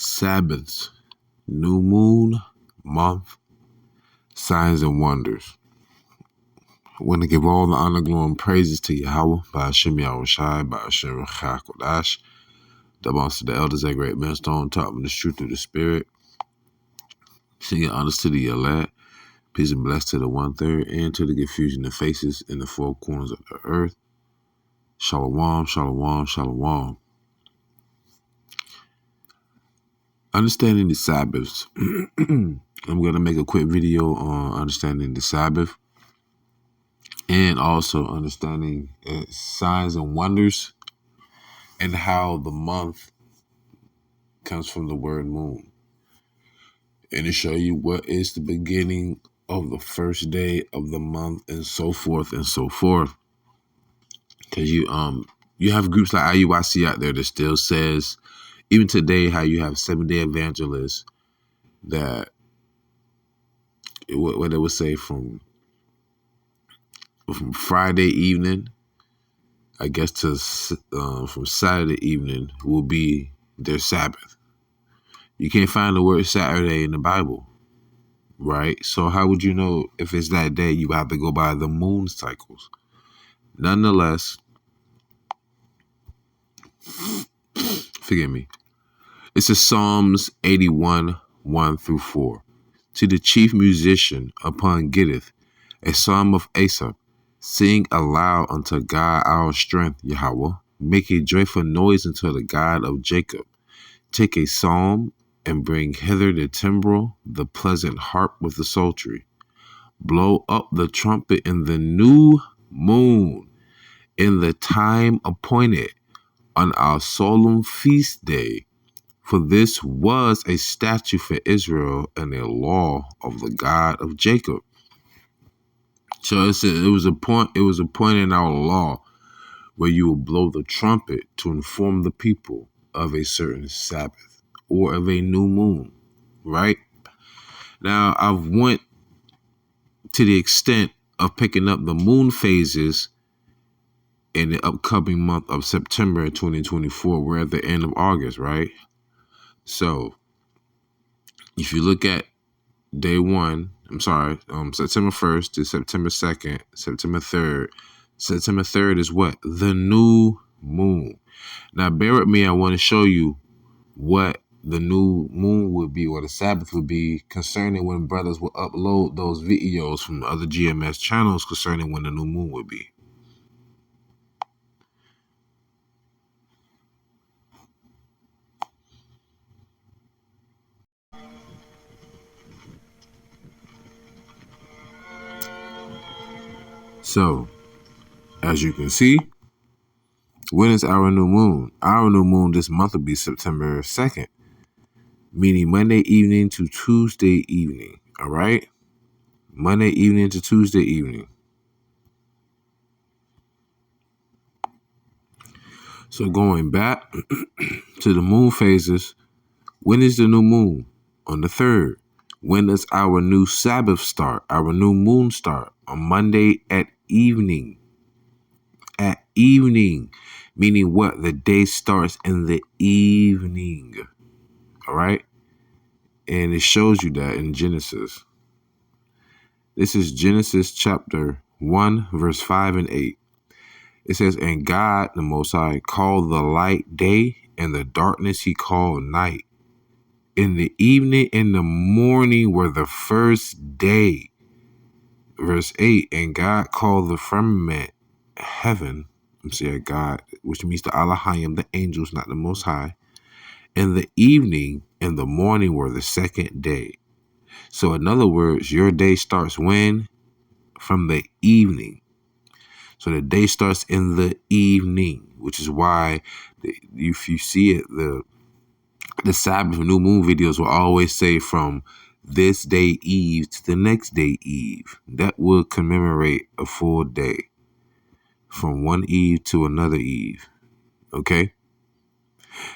Sabbaths, new moon, month, signs and wonders. I want to give all the honor, glory, and praises to Yahawah, by Hashem YAHAWASHI, by Hashem QADASH, the amongst the elders at Great Millstone, taught me the truth through the Spirit. Singing honors to the elect, peace and bless to the 1/3, and to the confusion of faces in the four corners of the earth. Shalom, shalom, shalom. Understanding the Sabbaths. I'm going to make a quick video on understanding the Sabbath and also understanding signs and wonders and how the month comes from the word moon. And to show you what is the beginning of the first day of the month and so forth and so forth. Because you have groups like IUIC out there that still says, even today, how you have 7-day evangelists that, what they would say from Friday evening, I guess, to from Saturday evening will be their Sabbath. You can't find the word Saturday in the Bible, right? So how would you know if it's that day? You have to go by the moon cycles. Nonetheless, forgive me. It's a Psalms 81, 1-4. To the chief musician upon Gittith, a psalm of Asaph, sing aloud unto God our strength, Yahawah. Make a joyful noise unto the God of Jacob. Take a psalm and bring hither the timbrel, the pleasant harp with the psaltery. Blow up the trumpet in the new moon, in the time appointed, on our solemn feast day. For this was a statute for Israel and a law of the God of Jacob. So it was a point in our law where you will blow the trumpet to inform the people of a certain Sabbath or of a new moon, right? Now, I've went to the extent of picking up the moon phases in the upcoming month of September 2024. We're at the end of August, right? So if you look at day one, September 1st to September 2nd, September 3rd. September 3rd is what? The new moon. Now, bear with me. I want to show you what the new moon would be, or the Sabbath would be, concerning when brothers will upload those videos from other GMS channels concerning when the new moon would be. So, as you can see, when is our new moon? Our new moon this month will be September 2nd, meaning Monday evening to Tuesday evening, all right? Monday evening to Tuesday evening. So going back to the moon phases, when is the new moon? On the 3rd. When does our new Sabbath start? Our new moon start? On Monday at evening. At evening. Meaning what? The day starts in the evening. All right? And it shows you that in Genesis. This is Genesis chapter 1, verse 5 and 8. It says, and God, the Most High, called the light day, and the darkness he called night. In the evening and the morning were the first day. Verse 8, and God called the firmament heaven. I'm saying God, which means the Elohim, the angels, not the Most High. And the evening and the morning were the second day. So in other words, your day starts when? From the evening. So the day starts in the evening, which is why if you see it, the Sabbath new moon videos will always say from this day eve to the next day eve. That will commemorate a full day from one eve to another eve. Okay?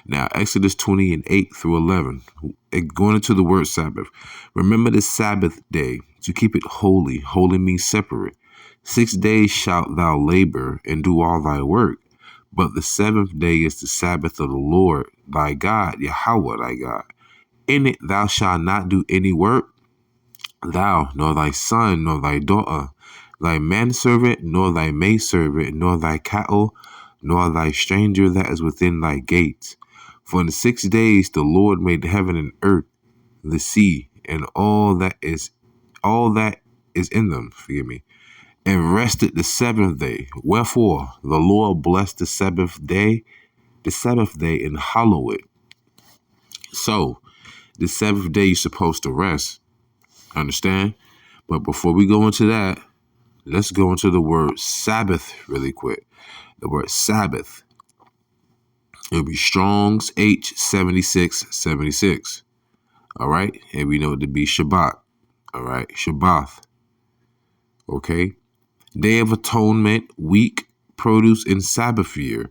Now, Exodus 20 and 8 through 11, going into the word Sabbath. Remember the Sabbath day to keep it holy. Holy means separate. 6 days shalt thou labor and do all thy work. But the 7th day is the Sabbath of the Lord thy God, Yahawah thy God. In it thou shalt not do any work, thou, nor thy son, nor thy daughter, thy manservant, nor thy maidservant, nor thy cattle, nor thy stranger that is within thy gates. For in 6 days the Lord made heaven and earth, the sea, and all that is in them, forgive me, and rested the 7th day. Wherefore the Lord blessed the Sabbath day, and hallowed it. So the 7th day you're supposed to rest. Understand? But before we go into that, let's go into the word Sabbath really quick. The word Sabbath. It'll be Strong's H7676. All right? And we know it to be Shabbat. All right? Shabbath. Okay? Day of Atonement, week, produce, and Sabbath year.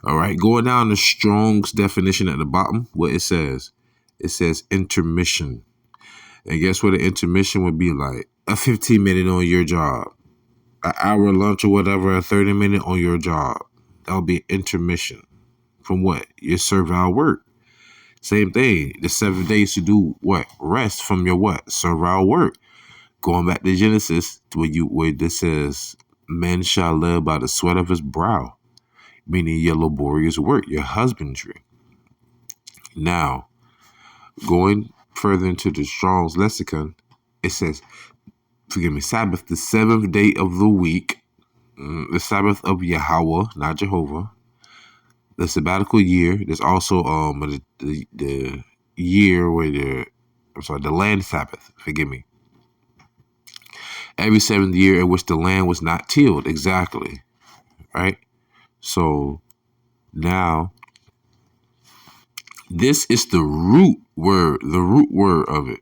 All right? Going down to Strong's definition at the bottom, what it says. It says intermission. And guess what an intermission would be like? A 15-minute on your job. An hour lunch or whatever, a 30-minute on your job. That'll be intermission. From what? Your servile work. Same thing. The 7 days to do what? Rest from your what? Servile work. Going back to Genesis, where this says, man shall live by the sweat of his brow, meaning your laborious work, your husbandry. Now, going further into the Strong's lexicon, it says, Sabbath, the 7th day of the week, the Sabbath of Yahawah, not Jehovah, the sabbatical year. There's also the year where the land Sabbath, forgive me. Every 7th year in which the land was not tilled, exactly, right? So now, this is the root word of it,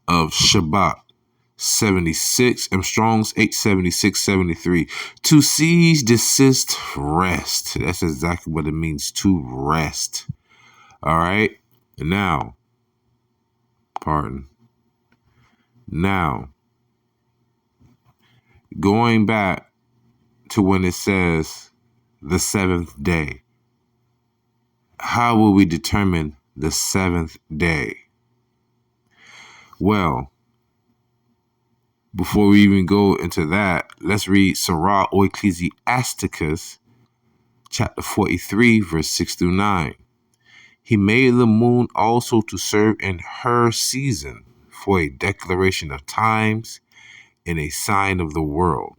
of Shabbat. 76, and Strong's 87673. To cease, desist, rest. That's exactly what it means, to rest. All right. Now, going back to when it says the 7th day, how will we determine the 7th day? Well, before we even go into that, let's read Sirach or Ecclesiasticus, chapter 43, verse 6 through 9. He made the moon also to serve in her season for a declaration of times and a sign of the world.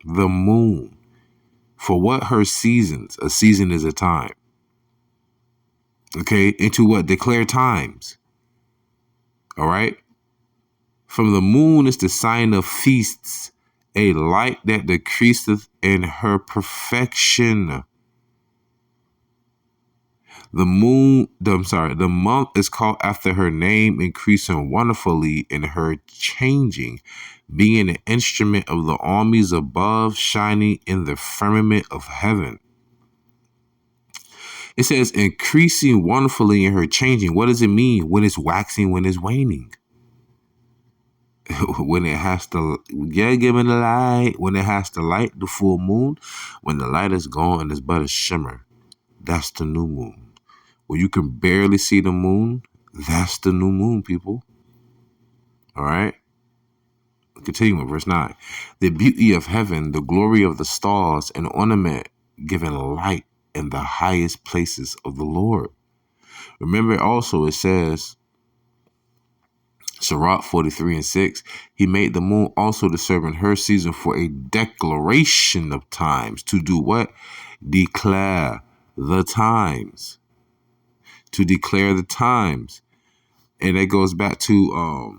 The moon. For what her seasons? A season is a time. Okay, into what? Declare times. All right. From the moon is the sign of feasts, a light that decreaseth in her perfection. The month is called after her name, increasing wonderfully in her changing, being an instrument of the armies above, shining in the firmament of heaven. It says increasing wonderfully in her changing. What does it mean? When it's waxing, when it's waning. When it has to, giving the light, when it has to light the full moon, when the light is gone and it's but a shimmer, that's the new moon. When you can barely see the moon, that's the new moon, people. All right. Continue with verse 9. The beauty of heaven, the glory of the stars, and ornament giving light in the highest places of the Lord. Remember also it says, Sirach 43 and 6, he made the moon also to serve in her season for a declaration of times. To do what? Declare the times. To declare the times. And that goes back to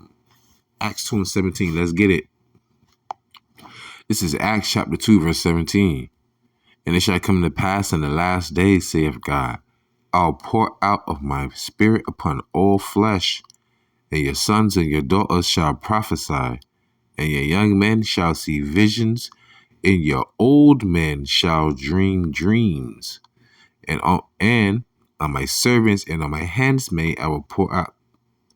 Acts 2 and 17. Let's get it. This is Acts chapter 2, verse 17. And it shall come to pass in the last days, saith God, I'll pour out of my spirit upon all flesh, and your sons and your daughters shall prophesy, and your young men shall see visions, and your old men shall dream dreams. And on my servants and on my handsmaid I will pour out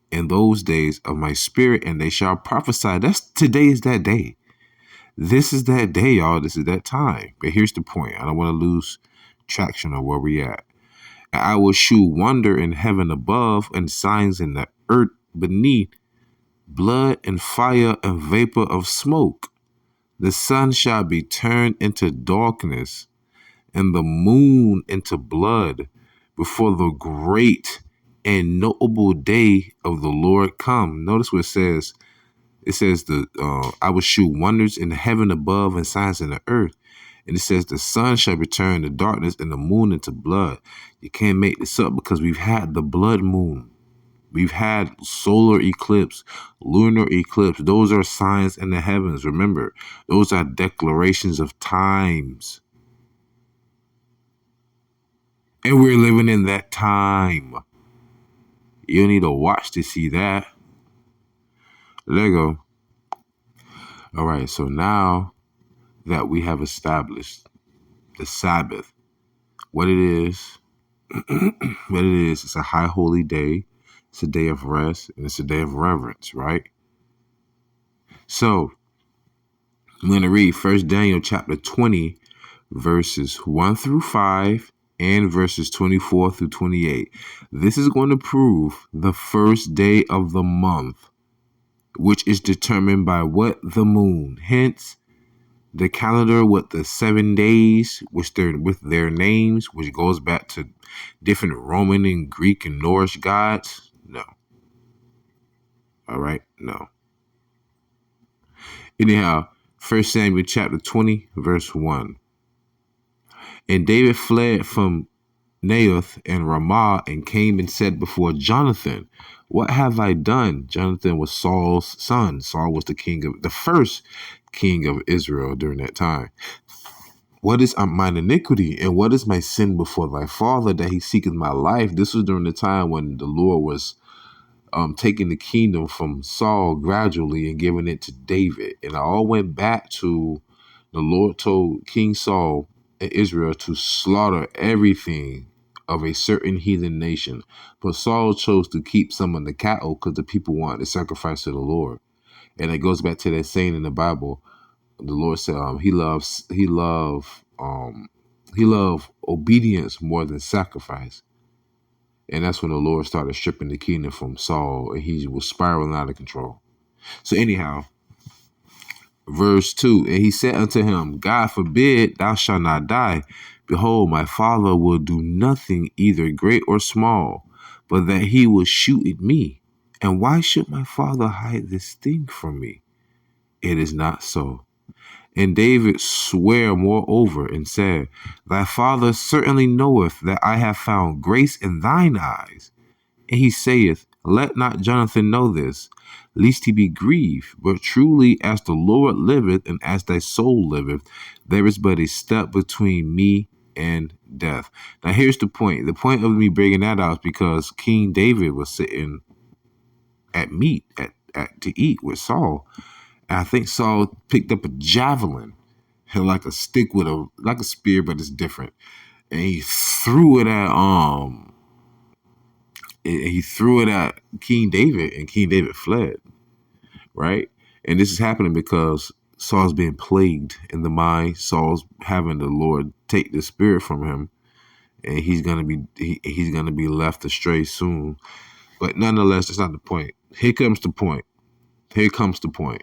in those days of my spirit, and they shall prophesy. Today is that day. This is that day, y'all. This is that time. But here's the point. I don't want to lose traction of where we at. And I will shew wonder in heaven above, and signs in the earth beneath, blood and fire and vapor of smoke. The sun shall be turned into darkness, and the moon into blood, before the great and notable day of the Lord come. Notice what it says. It says I will shew wonders in heaven above and signs in the earth. And it says the sun shall return to darkness and the moon into blood. You can't make this up because we've had the blood moon. We've had solar eclipse, lunar eclipse. Those are signs in the heavens. Remember, those are declarations of times. And we're living in that time. You need to watch to see that. Lego. All right, so now that we have established the Sabbath, what it is, it's a high holy day. It's a day of rest, and it's a day of reverence, right? So I'm going to read 1 Daniel chapter 20, verses 1 through 5, and verses 24 through 28. This is going to prove the first day of the month, which is determined by what? The moon. Hence, the calendar with the 7 days, which they're with their names, which goes back to different Roman and Greek and Norse gods. No. All right. No. Anyhow, 1 Samuel chapter 20, verse 1. And David fled from Naioth and Ramah and came and said before Jonathan, what have I done? Jonathan was Saul's son. Saul was the first king of Israel during that time. What is mine iniquity, and what is my sin before thy father, that he seeketh my life? This was during the time when the Lord was taking the kingdom from Saul gradually and giving it to David. And it all went back to the Lord told King Saul and Israel to slaughter everything of a certain heathen nation. But Saul chose to keep some of the cattle because the people wanted to sacrifice to the Lord. And it goes back to that saying in the Bible. The Lord said he loved obedience more than sacrifice. And that's when the Lord started stripping the kingdom from Saul, and he was spiraling out of control. So anyhow, verse 2, and he said unto him, God forbid thou shalt not die. Behold, my father will do nothing, either great or small, but that he will shoot at me. And why should my father hide this thing from me? It is not so. And David sware moreover and said, thy father certainly knoweth that I have found grace in thine eyes. And he saith, let not Jonathan know this, lest he be grieved. But truly as the Lord liveth, and as thy soul liveth, there is but a step between me and death. Now here's the point. The point of me bringing that out is because King David was sitting at meat to eat with Saul. And I think Saul picked up a javelin, like a stick like a spear, but it's different. And he threw it at King David, and King David fled. Right? And this is happening because Saul's being plagued in the mind. Saul's having the Lord take the spirit from him, and he's gonna be left astray soon. But nonetheless, that's not the point. Here comes the point.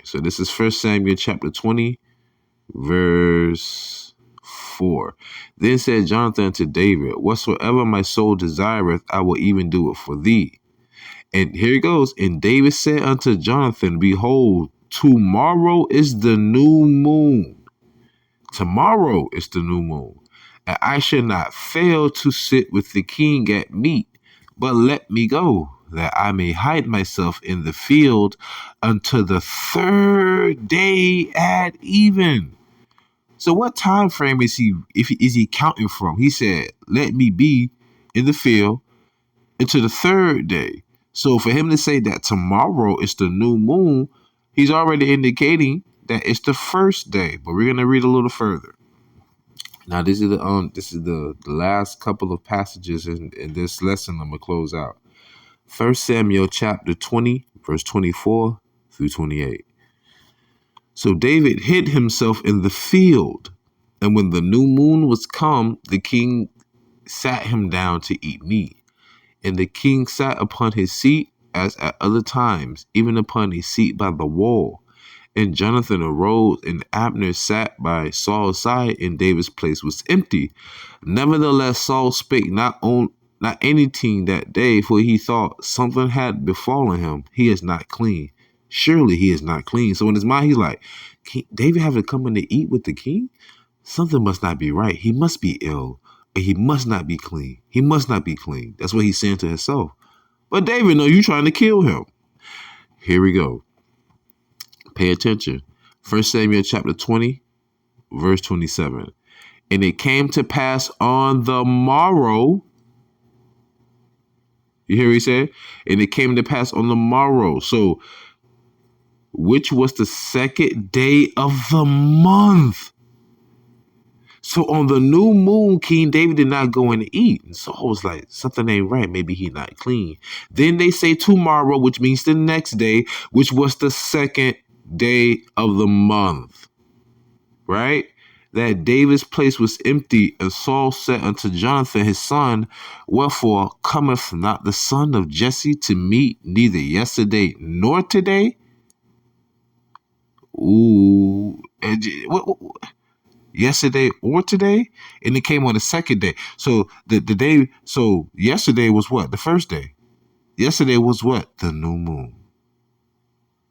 So this is 1 Samuel chapter 20, verse 4. Then said Jonathan to David, whatsoever my soul desireth, I will even do it for thee. And here it goes. And David said unto Jonathan, behold, tomorrow is the new moon. Tomorrow is the new moon. And I shall not fail to sit with the king at meat, but let me go, that I may hide myself in the field until the third day at even. So what time frame is he counting from? He said, let me be in the field until the third day. So for him to say that tomorrow is the new moon, he's already indicating that it's the first day. But we're going to read a little further. Now, this is the last couple of passages in this lesson. I'm going to close out. 1 Samuel chapter 20, verse 24 through 28. So David hid himself in the field, and when the new moon was come, the king sat him down to eat meat. And the king sat upon his seat as at other times, even upon a seat by the wall. And Jonathan arose, and Abner sat by Saul's side, and David's place was empty. Nevertheless, Saul spake not anything that day, for he thought something had befallen him. He is not clean. Surely he is not clean. So in his mind, he's like, David having to come in to eat with the king? Something must not be right. He must be ill. And he must not be clean. He must not be clean. That's what he's saying to himself. But David, no, you trying to kill him. Here we go. Pay attention. 1 Samuel chapter 20, verse 27. And it came to pass on the morrow. You hear what he said? And it came to pass on the morrow. So, which was the second day of the month. So on the new moon, King David did not go in to eat. And so I was like, something ain't right. Maybe he not clean. Then they say tomorrow, which means the next day, which was the second day of the month. Right? That David's place was empty, and Saul said unto Jonathan his son, wherefore cometh not the son of Jesse to meat neither yesterday nor today? Ooh. Yesterday or today? And it came on the second day. So the day, so yesterday was what? The first day. Yesterday was what? The new moon.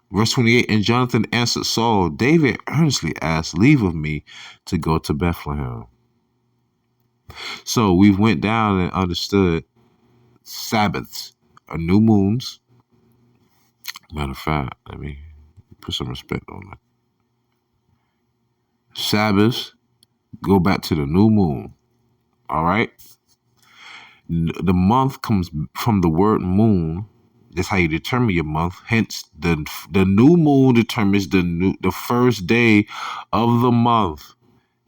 Verse 28, and Jonathan answered Saul, David earnestly asked leave of me to go to Bethlehem. So we went down and understood Sabbaths are new moons. Matter of fact, let me put some respect on it. Sabbaths go back to the new moon. All right. The month comes from the word moon. That's how you determine your month. Hence, the new moon determines the first day of the month,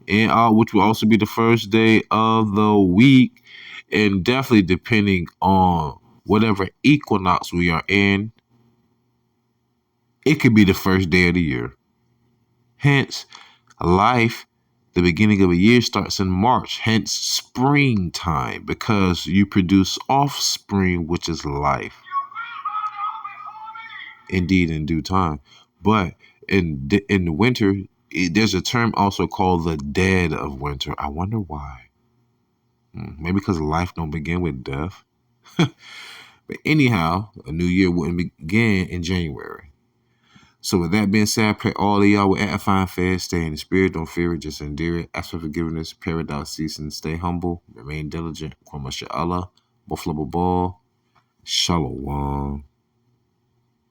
and which will also be the first day of the week, and definitely depending on whatever equinox we are in, it could be the first day of the year. Hence, life, the beginning of a year starts in March, hence springtime, because you produce offspring, which is life. Indeed, in due time. But in the winter, there's a term also called the dead of winter. I wonder why. Maybe because life don't begin with death. But anyhow, a new year wouldn't begin in January. So with that being said, I pray all of y'all will edify and fair, stay in the spirit, don't fear it, just endure it. Ask for forgiveness, pray without ceasing, stay humble, remain diligent. YAHAWAH, Shalom.